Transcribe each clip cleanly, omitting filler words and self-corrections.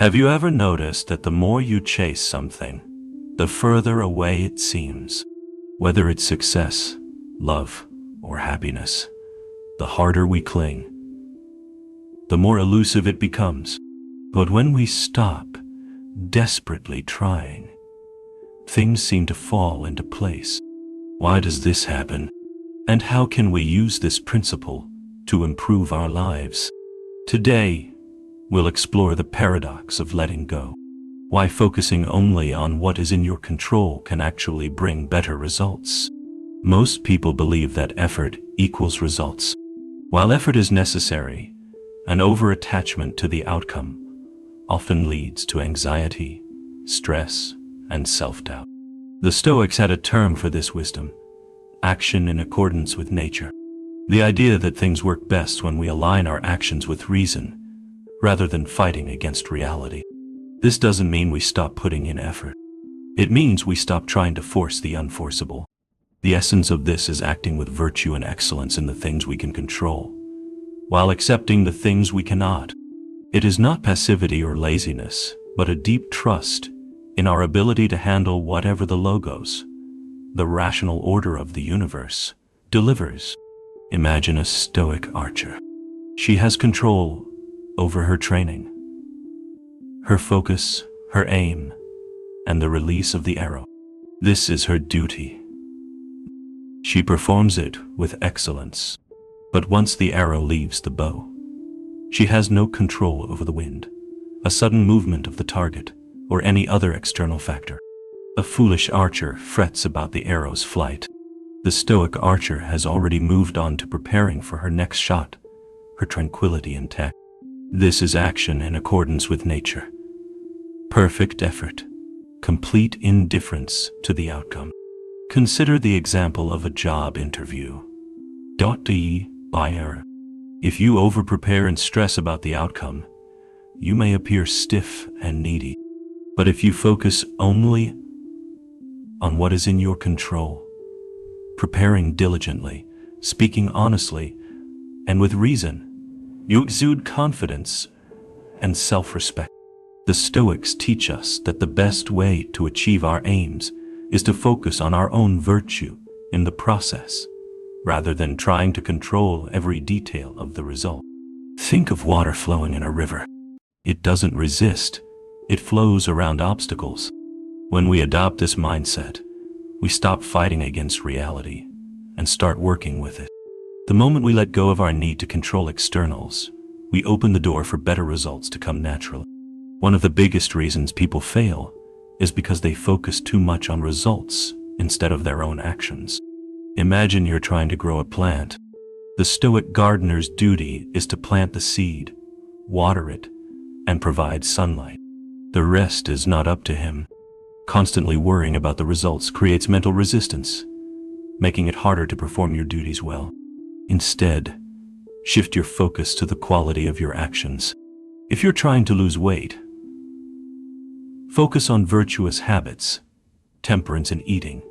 Have you ever noticed that the more you chase something, the further away it seems? Whether it's success, love, or happiness, the harder we cling, the more elusive it becomes. But when we stop desperately trying, things seem to fall into place. Why does this happen? And how can we use this principle to improve our lives? Today, we'll explore the paradox of letting go. Why focusing only on what is in your control can actually bring better results. Most people believe that effort equals results. While effort is necessary, an over-attachment to the outcome often leads to anxiety, stress, and self-doubt. The Stoics had a term for this wisdom: action in accordance with nature. The idea that things work best when we align our actions with reason, rather than fighting against reality. This doesn't mean we stop putting in effort. It means we stop trying to force the unforceable. The essence of this is acting with virtue and excellence in the things we can control, while accepting the things we cannot. It is not passivity or laziness, but a deep trust in our ability to handle whatever the logos, the rational order of the universe, delivers. Imagine a Stoic archer. She has control over her training, her focus, her aim, and the release of the arrow. This is her duty. She performs it with excellence. But once the arrow leaves the bow, she has no control over the wind, a sudden movement of the target, or any other external factor. A foolish archer frets about the arrow's flight. The Stoic archer has already moved on to preparing for her next shot, her tranquility intact. This is action in accordance with nature. Perfect effort, complete indifference to the outcome. Consider the example of a job interview. If you over-prepare and stress about the outcome, you may appear stiff and needy. But if you focus only on what is in your control, preparing diligently, speaking honestly, and with reason, you exude confidence and self-respect. The Stoics teach us that the best way to achieve our aims is to focus on our own virtue in the process, rather than trying to control every detail of the result. Think of water flowing in a river. It doesn't resist, it flows around obstacles. When we adopt this mindset, we stop fighting against reality and start working with it. The moment we let go of our need to control externals, we open the door for better results to come naturally. One of the biggest reasons people fail is because they focus too much on results instead of their own actions. Imagine you're trying to grow a plant. The Stoic gardener's duty is to plant the seed, water it, and provide sunlight. The rest is not up to him. Constantly worrying about the results creates mental resistance, making it harder to perform your duties well. Instead, shift your focus to the quality of your actions. If you're trying to lose weight, focus on virtuous habits, temperance in eating,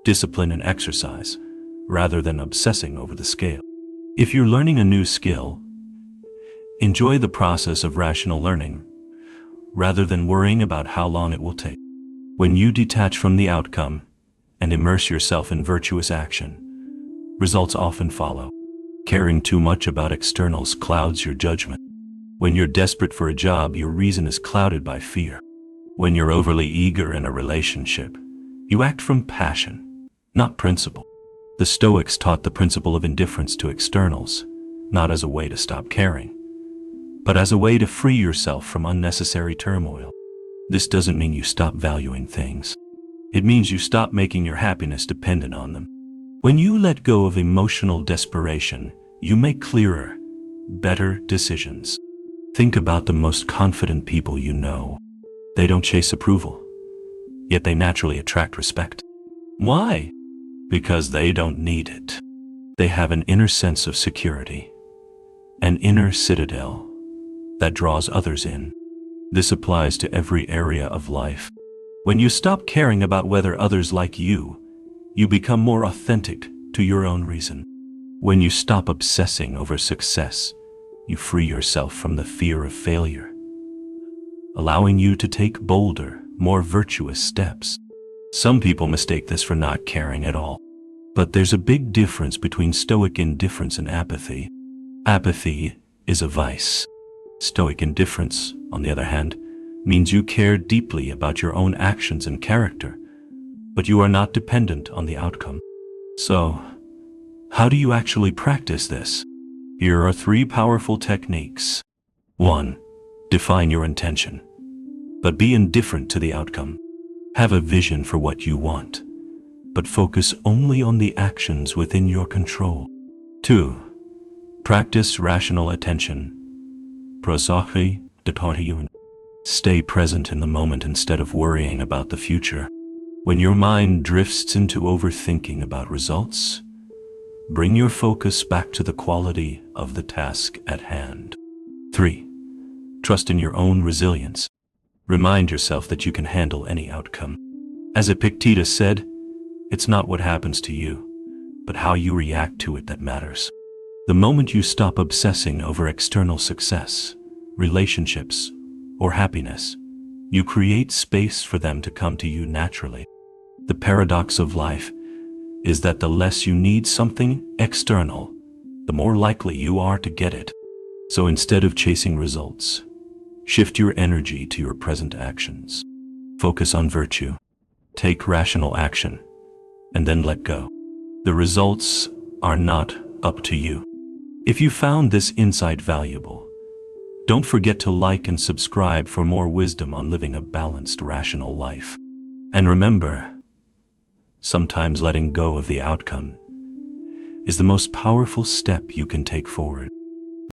discipline in exercise, rather than obsessing over the scale. If you're learning a new skill, enjoy the process of rational learning, rather than worrying about how long it will take. When you detach from the outcome and immerse yourself in virtuous action, results often follow. Caring too much about externals clouds your judgment. When you're desperate for a job, your reason is clouded by fear. When you're overly eager in a relationship, you act from passion, not principle. The Stoics taught the principle of indifference to externals, not as a way to stop caring, but as a way to free yourself from unnecessary turmoil. This doesn't mean you stop valuing things. It means you stop making your happiness dependent on them. When you let go of emotional desperation, you make clearer, better decisions. Think about the most confident people you know. They don't chase approval, yet they naturally attract respect. Why? Because they don't need it. They have an inner sense of security, an inner citadel that draws others in. This applies to every area of life. When you stop caring about whether others like you, you become more authentic to your own reason. When you stop obsessing over success, you free yourself from the fear of failure. allowing you to take bolder, more virtuous steps. Some people mistake this for not caring at all. But there's a big difference between stoic indifference and apathy. Apathy is a vice. Stoic indifference, on the other hand, means you care deeply about your own actions and character, but you are not dependent on the outcome. So, how do you actually practice this? Here are 3 powerful techniques. 1. Define your intention, but be indifferent to the outcome. Have a vision for what you want, but focus only on the actions within your control. 2. Practice rational attention. Prosophy detortiun. Stay present in the moment instead of worrying about the future. When your mind drifts into overthinking about results, bring your focus back to the quality of the task at hand. 3. Trust in your own resilience. Remind yourself that you can handle any outcome. As Epictetus said, it's not what happens to you, but how you react to it that matters. The moment you stop obsessing over external success, relationships, or happiness, you create space for them to come to you naturally. The paradox of life is that the less you need something external, the more likely you are to get it. So instead of chasing results, shift your energy to your present actions. Focus on virtue. Take rational action, and then let go. The results are not up to you. If you found this insight valuable, don't forget to like and subscribe for more wisdom on living a balanced, rational life. And remember, sometimes letting go of the outcome is the most powerful step you can take forward.